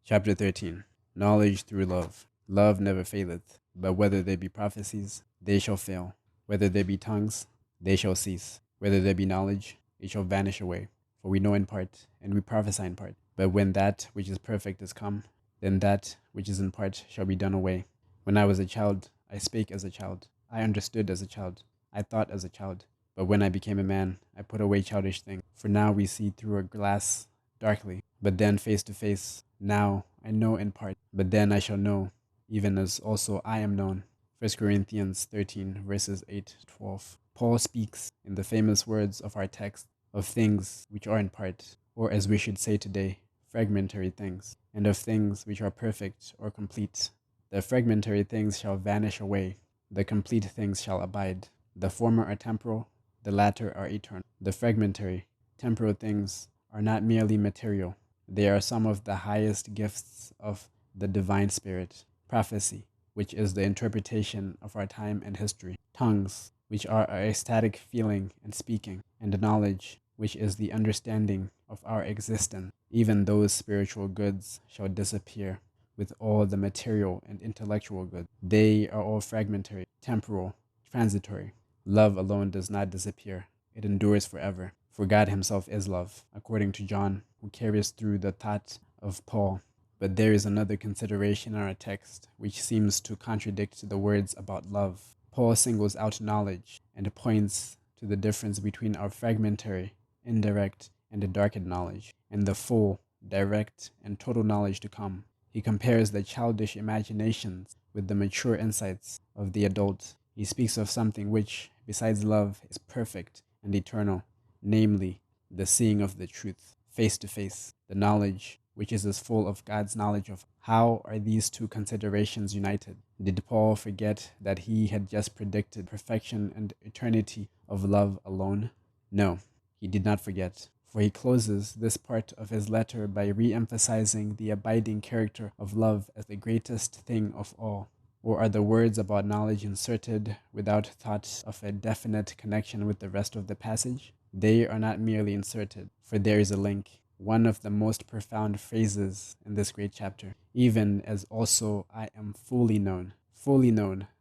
Chapter 13. Knowledge through love. Love never faileth, but whether there be prophecies, they shall fail. Whether there be tongues, they shall cease. Whether there be knowledge, it shall vanish away. For we know in part, and we prophesy in part. But when that which is perfect is come, then that which is in part shall be done away. When I was a child, I spake as a child. I understood as a child. I thought as a child. But when I became a man, I put away childish things. For now we see through a glass darkly, but then face to face. Now I know in part, but then I shall know, even as also I am known. 1 Corinthians 13, verses 8 to 12. Paul speaks in the famous words of our text of things which are in part, or as we should say today, fragmentary things, and of things which are perfect or complete. The fragmentary things shall vanish away, the complete things shall abide. The former are temporal, the latter are eternal. The fragmentary, temporal things are not merely material, they are some of the highest gifts of the divine spirit. Prophecy, which is the interpretation of our time and history. Tongues, which are our ecstatic feeling and speaking. And knowledge, which is the understanding of our existence. Even those spiritual goods shall disappear with all the material and intellectual goods. They are all fragmentary, temporal, transitory. Love alone does not disappear. It endures forever. For God himself is love, according to John, who carries through the thought of Paul. But there is another consideration in our text which seems to contradict the words about love. Paul singles out knowledge and points to the difference between our fragmentary, indirect, and darkened knowledge, and the full, direct, and total knowledge to come. He compares the childish imaginations with the mature insights of the adult. He speaks of something which, besides love, is perfect and eternal, namely, the seeing of the truth, face to face, the knowledge which is as full of God's knowledge of. How are these two considerations united? Did Paul forget that he had just predicted perfection and eternity of love alone? No, he did not forget, for he closes this part of his letter by re-emphasizing the abiding character of love as the greatest thing of all. Or are the words about knowledge inserted without thought of a definite connection with the rest of the passage? They are not merely inserted, for there is a link, one of the most profound phrases in this great chapter. Even as also I am fully known,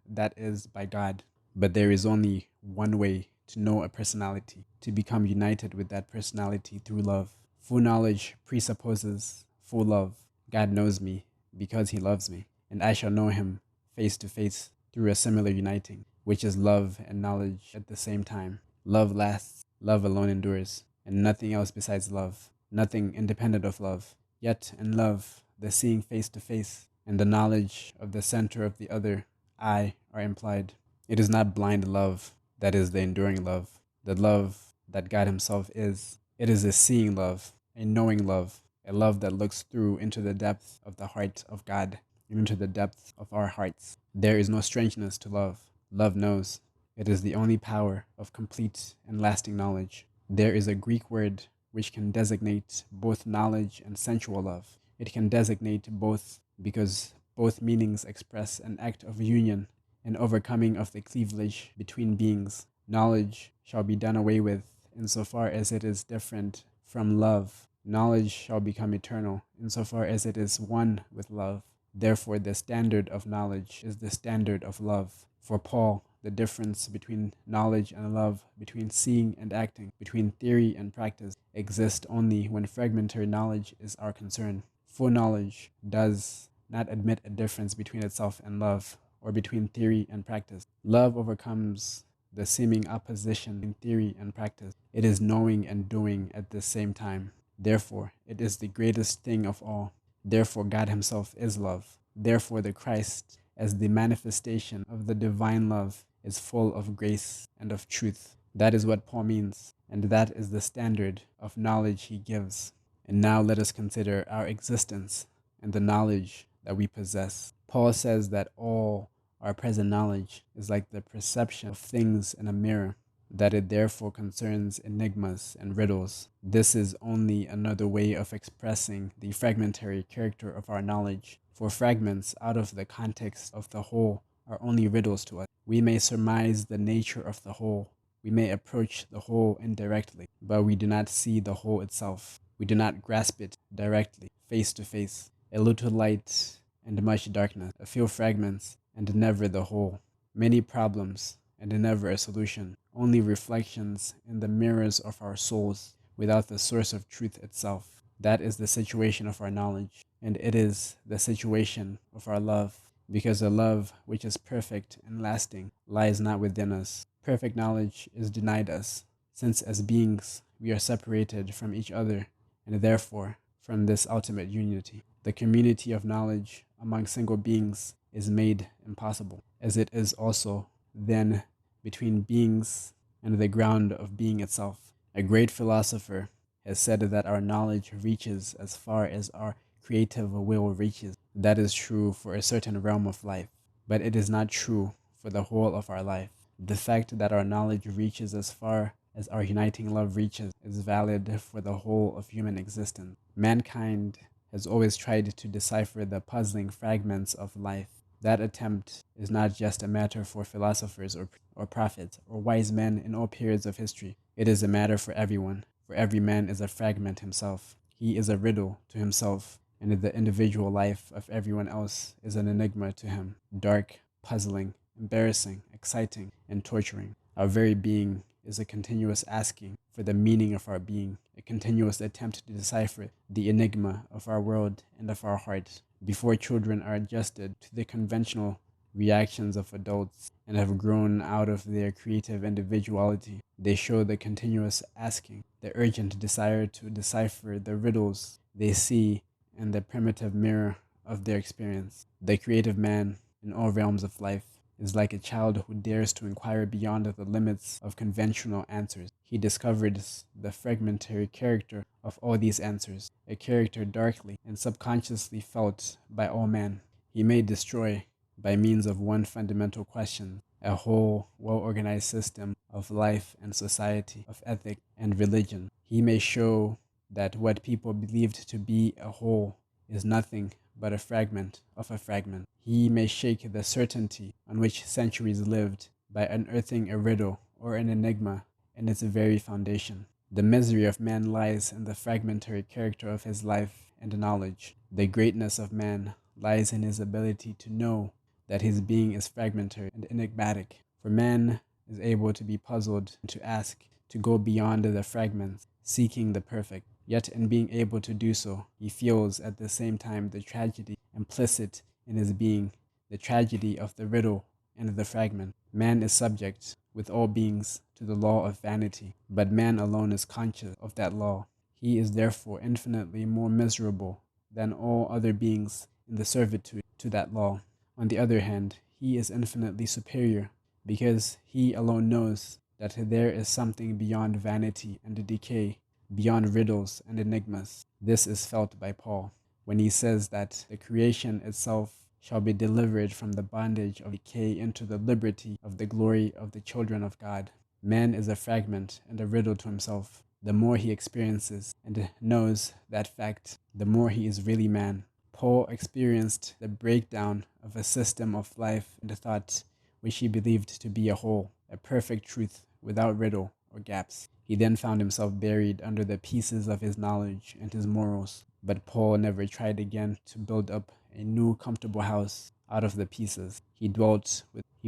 that is, by God. But there is only one way to know a personality, to become united with that personality through love. Full knowledge presupposes full love. God knows me because he loves me, and I shall know him face to face through a similar uniting, which is love and knowledge at the same time. Love lasts, love alone endures, and nothing else besides love, nothing independent of love. Yet in love, the seeing face to face and the knowledge of the center of the other I are implied. It is not blind love that is the enduring love, the love that God himself is. It is a seeing love, a knowing love, a love that looks through into the depth of the heart of God and into the depth of our hearts. There is no strangeness to love. Love knows. It is the only power of complete and lasting knowledge. There is a Greek word which can designate both knowledge and sensual love. It can designate both because both meanings express an act of union, an overcoming of the cleavage between beings. Knowledge shall be done away with insofar as it is different from love. Knowledge shall become eternal insofar as it is one with love. Therefore, the standard of knowledge is the standard of love. For Paul, the difference between knowledge and love, between seeing and acting, between theory and practice, exists only when fragmentary knowledge is our concern. Full knowledge does not admit a difference between itself and love, or between theory and practice. Love overcomes the seeming opposition in theory and practice. It is knowing and doing at the same time. Therefore, it is the greatest thing of all. Therefore, God himself is love. Therefore, the Christ, as the manifestation of the divine love, is full of grace and of truth. That is what Paul means, and that is the standard of knowledge he gives. And now let us consider our existence and the knowledge that we possess. Paul says that all our present knowledge is like the perception of things in a mirror, that it therefore concerns enigmas and riddles. This is only another way of expressing the fragmentary character of our knowledge, for fragments out of the context of the whole are only riddles to us. We may surmise the nature of the whole, we may approach the whole indirectly, but we do not see the whole itself. We do not grasp it directly, face to face. a little light and much darkness, a few fragments and never the whole, many problems and never a solution, only reflections in the mirrors of our souls without the source of truth itself. That is the situation of our knowledge, and it is the situation of our love, because the love which is perfect and lasting lies not within us. Perfect knowledge is denied us, since as beings we are separated from each other, and therefore from this ultimate unity. The community of knowledge among single beings is made impossible, as it is also then between beings and the ground of being itself. A great philosopher has said that our knowledge reaches as far as our creative will reaches. That is true for a certain realm of life, but it is not true for the whole of our life. The fact that our knowledge reaches as far as our uniting love reaches is valid for the whole of human existence. Mankind has always tried to decipher the puzzling fragments of life. That attempt is not just a matter for philosophers or prophets or wise men in all periods of history. It is a matter for everyone, for every man is a fragment himself. He is a riddle to himself, and the individual life of everyone else is an enigma to him, dark, puzzling, embarrassing, exciting, and torturing. Our very being is a continuous asking for the meaning of our being, a continuous attempt to decipher the enigma of our world and of our heart. Before children are adjusted to the conventional reactions of adults and have grown out of their creative individuality, they show the continuous asking, the urgent desire to decipher the riddles they see in the primitive mirror of their experience. The creative man, in all realms of life, is like a child who dares to inquire beyond the limits of conventional answers. He discovers the fragmentary character of all these answers, a character darkly and subconsciously felt by all men. He may destroy, by means of one fundamental question, a whole well-organized system of life and society, of ethic and religion. He may show that what people believed to be a whole is nothing but a fragment of a fragment. He may shake the certainty on which centuries lived by unearthing a riddle or an enigma in its very foundation. The misery of man lies in the fragmentary character of his life and knowledge. The greatness of man lies in his ability to know that his being is fragmentary and enigmatic. For man is able to be puzzled and to ask, to go beyond the fragments, seeking the perfect. Yet in being able to do so, he feels at the same time the tragedy implicit in his being, the tragedy of the riddle and the fragment. Man is subject, with all beings, to the law of vanity, but man alone is conscious of that law. He is therefore infinitely more miserable than all other beings in the servitude to that law. On the other hand, he is infinitely superior, because he alone knows that there is something beyond vanity and decay, beyond riddles and enigmas. This is felt by Paul when he says that the creation itself shall be delivered from the bondage of decay into the liberty of the glory of the children of God. Man is a fragment and a riddle to himself. The more he experiences and knows that fact, the more he is really man. Paul experienced the breakdown of a system of life and thought which he believed to be a whole, a perfect truth without riddle or gaps. He then found himself buried under the pieces of his knowledge and his morals. But Paul never tried again to build up a new comfortable house out of the pieces he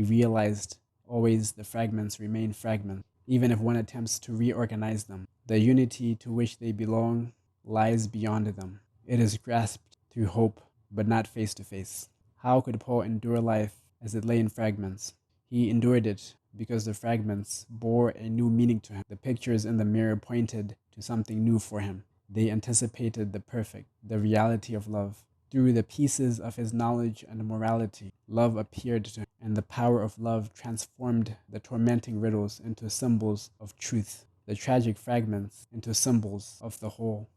realized always the fragments remain fragments, even if one attempts to reorganize them. The unity to which they belong lies beyond them. It is grasped through hope, but not face to face. How could Paul endure life as it lay in fragments? He endured it because the fragments bore a new meaning to him. The pictures in the mirror pointed to something new for him. They anticipated the perfect, the reality of love. Through the pieces of his knowledge and morality, love appeared to him, and the power of love transformed the tormenting riddles into symbols of truth, the tragic fragments into symbols of the whole.